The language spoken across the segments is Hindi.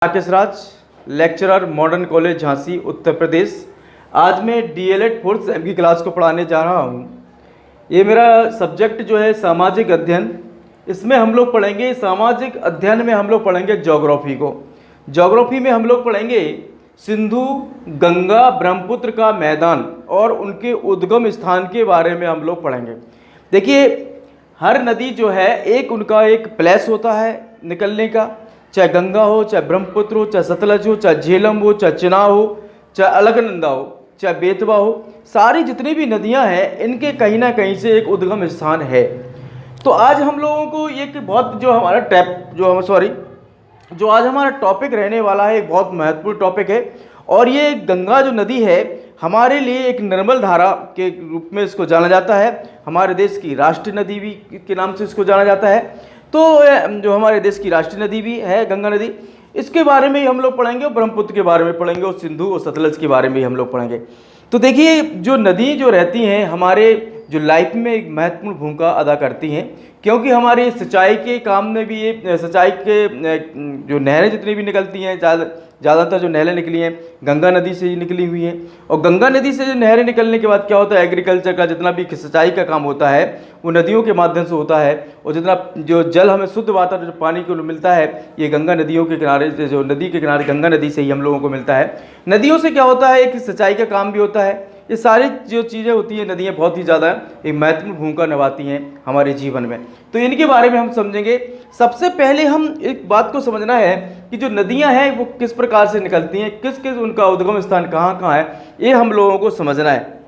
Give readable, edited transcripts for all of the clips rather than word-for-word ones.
राकेश राज, lecturer modern college Jhansi Uttar Pradesh. आज मैं डीएलएड फोर्थ सेम की क्लास को पढ़ाने जा रहा हूँ। ये मेरा सब्जेक्ट जो है सामाजिक अध्ययन। इसमें हम लोग पढ़ेंगे, सामाजिक अध्ययन में हम लोग पढ़ेंगे ज्योग्राफी को। ज्योग्राफी में हम लोग पढ़ेंगे सिंधु गंगा ब्रह्मपुत्र का मैदान और उनके उद्गम स्थान के बारे में हम लोग पढ़ेंगे। देखिए, हर नदी जो है एक उनका एक प्लेस होता है निकलने का, चाहे गंगा हो, चाहे ब्रह्मपुत्र हो, चाहे सतलज हो, चाहे झेलम हो, चाहे चिनाब हो, चाहे अलकनंदा हो, चाहे बेतवा हो। सारी जितनी भी नदियां हैं इनके कहीं ना कहीं से एक उद्गम स्थान है। तो आज हम लोगों को एक बहुत जो हमारा जो आज हमारा टॉपिक रहने वाला है, एक बहुत महत्वपूर्ण टॉपिक है। और ये गंगा जो नदी है हमारे लिए एक निर्मल धारा के रूप में इसको जाना जाता है। हमारे देश की राष्ट्रीय नदी भी के नाम से इसको जाना जाता है। तो जो हमारे देश की राष्ट्रीय नदी भी है गंगा नदी, इसके बारे में ही हम लोग पढ़ेंगे और ब्रह्मपुत्र के बारे में पढ़ेंगे और सिंधु और सतलज के बारे में ही हम लोग पढ़ेंगे। तो देखिए, जो नदी जो रहती हैं हमारे जो लाइफ में एक महत्वपूर्ण भूमिका अदा करती हैं, क्योंकि हमारे सिंचाई के काम में भी ये सिंचाई के जो नहरें जितनी भी निकलती हैं, ज़्यादातर जो नहरें निकली हैं गंगा नदी से ही निकली हुई हैं। और गंगा नदी से जो नहरें निकलने के बाद क्या होता है, एग्रीकल्चर का जितना भी सिंचाई का काम होता है वो नदियों के माध्यम से होता है। और जितना जो जल हमें शुद्ध वाटर जो पानी को मिलता है ये गंगा नदियों के किनारे से, जो नदी के किनारे गंगा नदी से ही हम लोगों को मिलता है। नदियों से क्या होता है, एक सिंचाई का काम भी होता है। ये सारी जो चीज़ें होती हैं, नदियाँ बहुत ही ज़्यादा एक महत्वपूर्ण भूमिका निभाती हैं हमारे जीवन में। तो इनके बारे में हम समझेंगे। सबसे पहले हम एक बात को समझना है कि जो नदियाँ हैं वो किस प्रकार से निकलती हैं, किस किस उनका उद्गम स्थान कहाँ कहाँ है, ये हम लोगों को समझना है।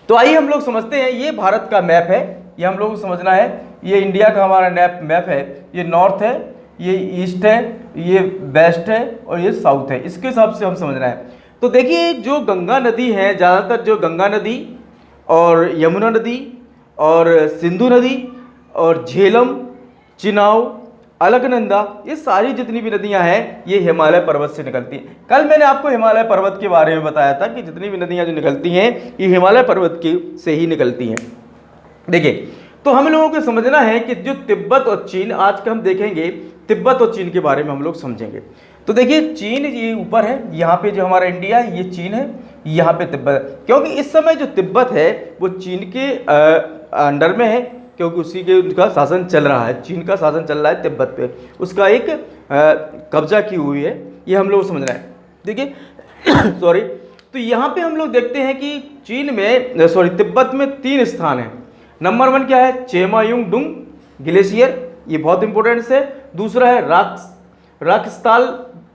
तो आइए हम लोग समझते हैं। ये भारत का मैप है, ये हम लोगों को समझना है। ये इंडिया का हमारा मैप है। ये नॉर्थ है, ये ईस्ट है, ये वेस्ट है और ये साउथ है। इसके हिसाब से हम समझना है। तो देखिए, जो गंगा नदी है, ज़्यादातर जो गंगा नदी और यमुना नदी और सिंधु नदी और झेलम, चिनाब, अलकनंदा, ये सारी जितनी भी नदियां हैं ये हिमालय पर्वत से निकलती हैं। कल मैंने आपको हिमालय पर्वत के बारे में बताया था कि जितनी भी नदियां जो निकलती हैं ये हिमालय पर्वत के से ही निकलती हैं। देखिए, तो हम लोगों को समझना है कि जो तिब्बत और चीन, आज का हम देखेंगे तिब्बत और चीन के बारे में हम लोग समझेंगे। तो देखिए, चीन ये ऊपर है, यहाँ पे जो हमारा इंडिया है ये चीन है, यहाँ पे तिब्बत है। क्योंकि इस समय जो तिब्बत है वो चीन के अंडर में है, क्योंकि उसी के उनका शासन चल रहा है। चीन का शासन चल रहा है तिब्बत पे, उसका एक कब्जा की हुई है। ये हम लोग समझ रहे हैं। देखिए सॉरी, तो यहाँ पे हम लोग देखते हैं कि चीन में तिब्बत में 3 स्थान हैं। नंबर 1 क्या है, चेमायुंगडुंग ग्लेशियर, ये बहुत इंपॉर्टेंट है। दूसरा है राक्सताल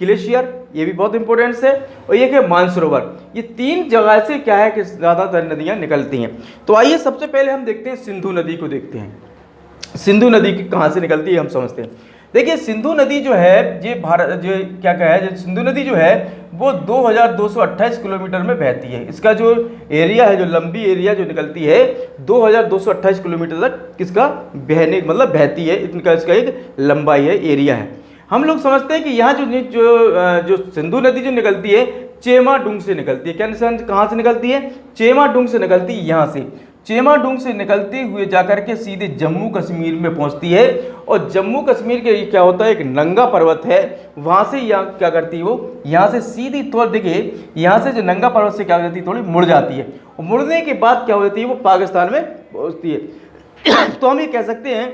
ग्लेशियर, ये भी बहुत इंपॉर्टेंट है। और एक है मानसरोवर। ये 3 जगह से क्या है कि ज़्यादातर नदियाँ निकलती हैं। तो आइए सबसे पहले हम देखते हैं सिंधु नदी को देखते हैं। सिंधु नदी की कहाँ से निकलती है हम समझते हैं। देखिए, सिंधु नदी जो है ये भारत जो क्या क्या है, सिंधु नदी जो है वो 2228 किलोमीटर में बहती है। इसका जो एरिया है, जो लंबी एरिया जो निकलती है 2228 किलोमीटर तक किसका बहती है, इनका इसका एक लंबाई है, एरिया है। हम लोग समझते हैं कि यहाँ जो सिंधु नदी जो निकलती है चेमाडुंग से निकलती है। कहाँ से निकलती है, चेमाडुंग से निकलती है। यहाँ से चेमाडुंग से निकलते हुए जाकर के सीधे जम्मू कश्मीर में पहुँचती है। और जम्मू कश्मीर के क्या होता है, एक नंगा पर्वत है, वहाँ से यहाँ क्या करती है, वो यहाँ से सीधी तौर, देखिए यहाँ से जो नंगा पर्वत से क्या करती है, थोड़ी मुड़ जाती है। और मुड़ने के बाद क्या हो जाती है, वो पाकिस्तान में पहुँचती है। तो हम ये कह सकते हैं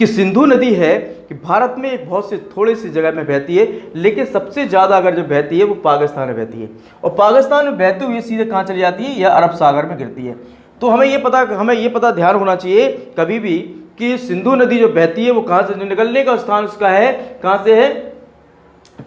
कि सिंधु नदी है कि भारत में एक बहुत से थोड़ी सी जगह में बहती है, लेकिन सबसे ज़्यादा अगर जो बहती है वो पाकिस्तान में बहती है। और पाकिस्तान में बहते हुए सीधे कहाँ चली जाती है, या अरब सागर में गिरती है। तो हमें ये पता ध्यान होना चाहिए कभी भी कि सिंधु नदी जो बहती है वो कहाँ से, निकलने का स्थान उसका है कहाँ से है,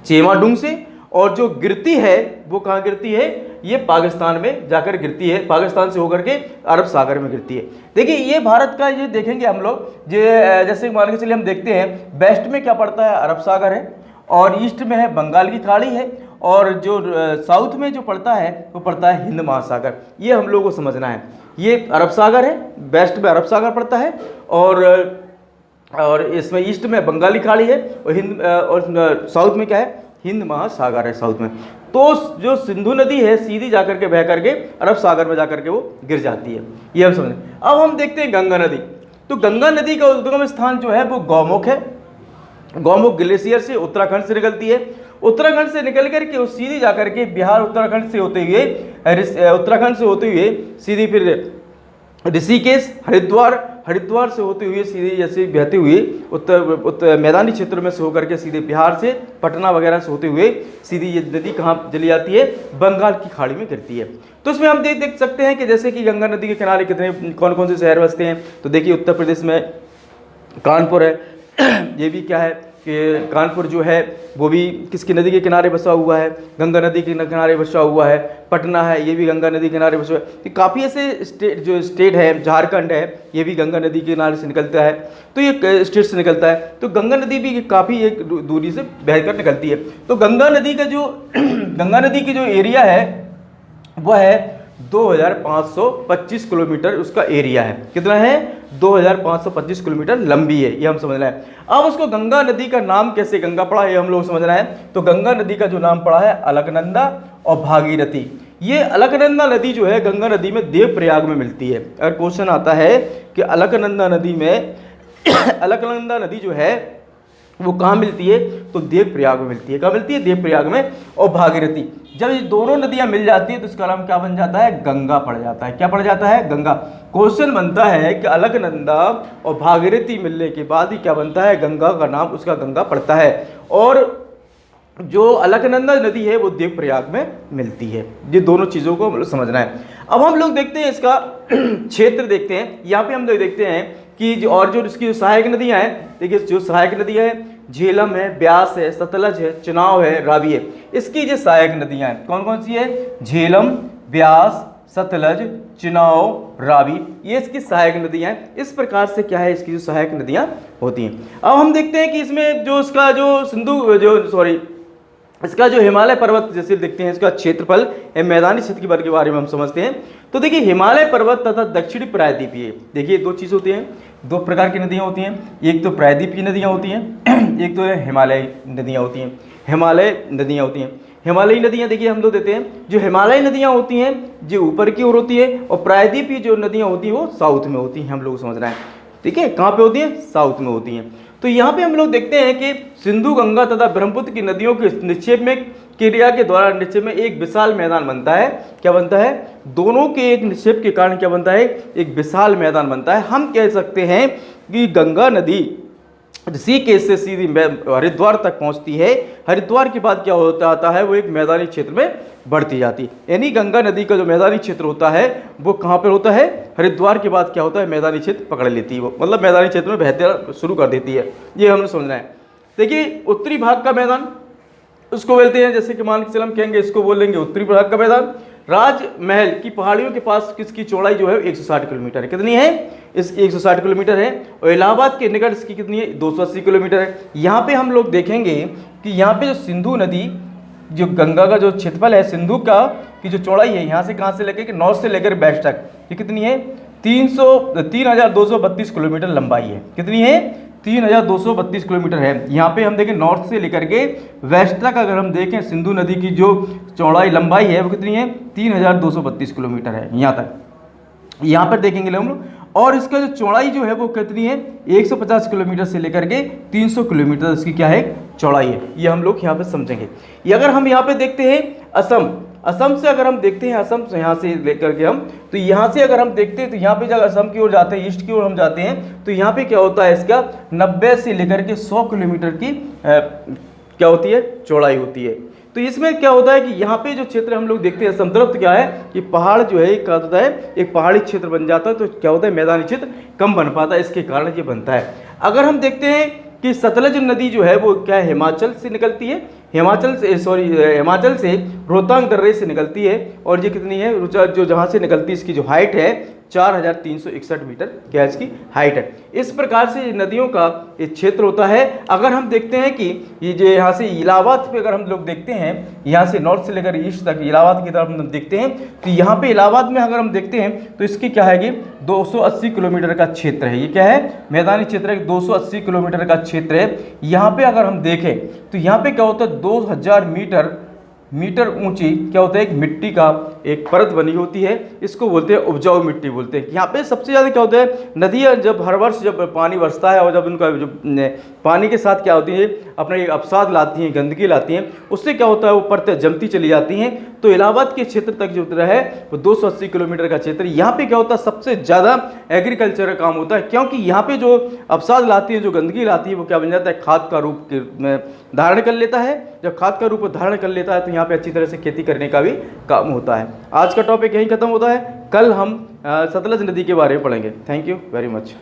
चेमाडुंग से। और जो गिरती है वो कहाँ गिरती है, ये पाकिस्तान में जाकर गिरती है, पाकिस्तान से होकर के अरब सागर में गिरती है। देखिए, ये भारत का ये देखेंगे हम लोग, जैसे मान के चलिए हम देखते हैं वेस्ट में क्या पड़ता है, अरब सागर है, और ईस्ट में है बंगाल की खाड़ी है, और जो साउथ में जो पड़ता है वो पड़ता है हिंद महासागर। ये हम लोगों को समझना है। ये अरब सागर है, वेस्ट में अरब सागर पड़ता है, और इसमें ईस्ट में बंगाली खाड़ी है, और साउथ में क्या है, हिंद महासागर है साउथ में। तो जो सिंधु नदी है सीधी जाकर के बह करके अरब सागर में जाकर के वो गिर जाती है। ये हम समझें। अब हम देखते हैं गंगा नदी। तो गंगा नदी का उद्गम स्थान जो है वो गौमुख है। गौमुख ग्लेशियर से उत्तराखंड से निकलती है। उत्तराखंड से निकल करके वो सीधी जाकर के बिहार उत्तराखंड से होते हुए उत्तराखंड से होते हुए सीधी फिर ऋषिकेश, हरिद्वार से होते हुए सीधे जैसे बहते हुए उत्तर मैदानी क्षेत्रों में से होकर के सीधे बिहार से पटना वगैरह से होते हुए सीधी ये नदी कहाँ चली जाती है, बंगाल की खाड़ी में गिरती है। तो इसमें हम देख सकते हैं कि जैसे कि गंगा नदी के किनारे कितने कौन कौन से शहर बसते हैं। तो देखिए उत्तर प्रदेश में कानपुर है, ये भी क्या है कि कानपुर जो है वो भी किसकी नदी के किनारे बसा हुआ है, गंगा नदी के किनारे बसा हुआ है। पटना है, ये भी गंगा नदी के किनारे बसा हुआ है। तो काफ़ी ऐसे स्टेट है, झारखंड है, ये भी गंगा नदी के किनारे से निकलता है। तो ये स्टेट से निकलता है। तो गंगा नदी भी काफ़ी एक दूरी से बहकर निकलती है। तो गंगा नदी का जो गंगा नदी की जो एरिया है वह है 2525 किलोमीटर उसका एरिया है। कितना है? 2525 किलोमीटर लंबी है, ये हम समझना है। अब उसको गंगा नदी का नाम कैसे गंगा पड़ा, ये हम लोग समझना है। तो गंगा नदी का जो नाम पड़ा है अलकनंदा और भागीरथी। ये अलकनंदा नदी जो है गंगा नदी में देवप्रयाग में मिलती है। अगर क्वेश्चन आता है कि अलकनंदा नदी में अलकनंदा नदी जो है वो कहाँ मिलती है, तो देवप्रयाग में मिलती है। कहाँ मिलती है? देवप्रयाग में। और भागीरथी, जब ये दोनों नदियां मिल जाती है तो इसका नाम क्या बन जाता है? गंगा पड़ जाता है। क्या पड़ जाता है? गंगा। क्वेश्चन बनता है कि अलकनंदा और भागीरथी मिलने के बाद ही क्या बनता है? गंगा का नाम उसका गंगा पड़ता है। और जो अलकनंदा नदी है वो देवप्रयाग में मिलती है। ये दोनों चीज़ों को समझना है। अब हम लोग देखते हैं इसका क्षेत्र देखते हैं। यहाँ पे हम लोग देखते हैं कि जो इसकी जो सहायक नदियाँ हैं, देखिए जो सहायक नदियाँ हैं झेलम है, ब्यास है, सतलज है, चुनाव है, रावी है। इसकी जो सहायक नदियाँ हैं कौन कौन सी है? झेलम, ब्यास, सतलज, चुनाव, रावी, ये इसकी सहायक नदियाँ हैं। इस प्रकार से क्या है इसकी जो सहायक नदियाँ होती हैं। अब हम देखते हैं कि इसमें जो इसका इसका जो हिमालय पर्वत जैसे देखते हैं, इसका क्षेत्रफल मैदानी क्षेत्र के वर्ग के बारे में हम समझते हैं। तो देखिए हिमालय पर्वत तथा दक्षिणी प्रायद्वीपीय, देखिए दो चीज़ होती हैं, दो प्रकार की नदियाँ होती हैं। एक तो प्रायद्वीपीय नदियाँ होती हैं, एक तो हिमालय नदियाँ होती हैं। हिमालयी नदियाँ देखिए हम लोग देते हैं, जो हिमालयी नदियाँ होती हैं जो ऊपर की ओर होती है, और प्रायद्वीपीय जो नदियाँ होती हैं वो साउथ में होती हैं। हम लोग समझ रहे हैं, ठीक है, कहाँ पे होती हैं? साउथ में होती हैं। तो यहाँ पे हम लोग देखते हैं कि सिंधु, गंगा तथा ब्रह्मपुत्र की नदियों के निक्षेप में क्रिया के द्वारा निक्षेप में एक विशाल मैदान बनता है। क्या बनता है? दोनों के एक निक्षेप के कारण क्या बनता है? एक विशाल मैदान बनता है। हम कह सकते हैं कि गंगा नदी ऋषिकेश से सीधी हरिद्वार तक पहुंचती है। हरिद्वार के बाद क्या आता है? वो एक मैदानी क्षेत्र में बढ़ती जाती है। यानी गंगा नदी का जो मैदानी क्षेत्र होता है वो कहाँ पर होता है? हरिद्वार के बाद क्या होता है? मैदानी क्षेत्र पकड़ लेती है वो, मतलब मैदानी क्षेत्र में बहते शुरू कर देती है। ये हमें समझना है। देखिए उत्तरी भाग का मैदान उसको बोलते हैं, जैसे कि मान के चल हम कहेंगे इसको बोलेंगे उत्तरी भाग का मैदान। राजमहल की पहाड़ियों के पास किसकी चौड़ाई जो है 160 किलोमीटर है। कितनी है? इस 160 किलोमीटर है। और इलाहाबाद के निकट इसकी कितनी है? 280 किलोमीटर है। यहाँ पे हम लोग देखेंगे कि यहाँ पे जो सिंधु नदी, जो गंगा का जो क्षेत्रफल है, सिंधु का की जो चौड़ाई है यहाँ से कहाँ से लेकर के नॉर्थ से लेकर वेस्ट तक, ये कितनी है? 3232 किलोमीटर लंबाई है। कितनी है? 3232 किलोमीटर है। यहाँ पे हम देखें नॉर्थ से लेकर के वेस्ट तक अगर हम देखें सिंधु नदी की जो चौड़ाई लंबाई है वो कितनी है? 3232 किलोमीटर है यहाँ तक। यहाँ पर देखेंगे हम लोग, और इसका जो चौड़ाई जो है वो कितनी है? 150 किलोमीटर से लेकर के 300 किलोमीटर इसकी क्या है? चौड़ाई है। ये हम लोग यहाँ पे समझेंगे। ये अगर हम यहाँ पे देखते हैं असम से अगर हम देखते हैं, असम से यहाँ से लेकर के हम, तो यहाँ से अगर हम देखते हैं तो यहाँ पे जब असम की ओर जाते हैं, ईस्ट की ओर हम जाते हैं, तो यहाँ पे क्या होता है? इसका 90 से लेकर के 100 किलोमीटर की क्या होती है? चौड़ाई होती है। तो इसमें क्या होता है कि यहाँ पे जो क्षेत्र हम लोग देखते हैं असम तरफ, तो क्या है कि पहाड़ जो है क्या होता है? एक पहाड़ी क्षेत्र बन जाता है। तो क्या होता है? मैदानी क्षेत्र कम बन पाता है, इसके कारण ये बनता है। अगर हम देखते हैं कि सतलज नदी जो है वो क्या है? हिमाचल से निकलती है, हिमाचल से रोहतांग दर्रे से निकलती है। और ये कितनी है? जो जहाँ से निकलती है इसकी जो हाइट है 4361 मीटर क्या इसकी हाइट है। इस प्रकार से नदियों का एक क्षेत्र होता है। अगर हम देखते हैं कि ये जो यहाँ से इलाहाबाद पे अगर हम लोग देखते हैं, यहाँ से नॉर्थ से लेकर ईस्ट तक इलाहाबाद की तरफ हम देखते हैं, तो यहाँ पे इलाहाबाद में अगर हम देखते हैं तो इसकी क्या है कि 280 किलोमीटर का क्षेत्र है। ये क्या है? मैदानी क्षेत्र है, 280 किलोमीटर का क्षेत्र है। यहाँ पे अगर हम देखें तो यहाँ पे क्या होता है? 2000 मीटर मीटर ऊंची क्या होता है, एक मिट्टी का एक परत बनी होती है, इसको बोलते हैं उपजाऊ मिट्टी बोलते हैं। यहाँ पे सबसे ज़्यादा क्या होता है, नदियाँ जब हर वर्ष जब पानी बरसता है और जब उनका जो पानी के साथ क्या होती है अपना एक अवसाद लाती हैं, गंदगी लाती हैं, उससे क्या होता है वो परतें जमती चली जाती हैं। तो इलाहाबाद के क्षेत्र तक जो है वो 280 किलोमीटर का क्षेत्र, यहाँ पे क्या होता है सबसे ज़्यादा एग्रीकल्चर का काम होता है, क्योंकि यहाँ पे जो अवसाद लाती है, जो गंदगी लाती है, वो क्या बन जाता है, खाद का रूप में धारण कर लेता है। जब खाद का रूप धारण कर लेता है तो यहाँ पे अच्छी तरह से खेती करने का भी काम होता है। आज का टॉपिक यहीं खत्म होता है, कल हम सतलज नदी के बारे में पढ़ेंगे। Thank you very much.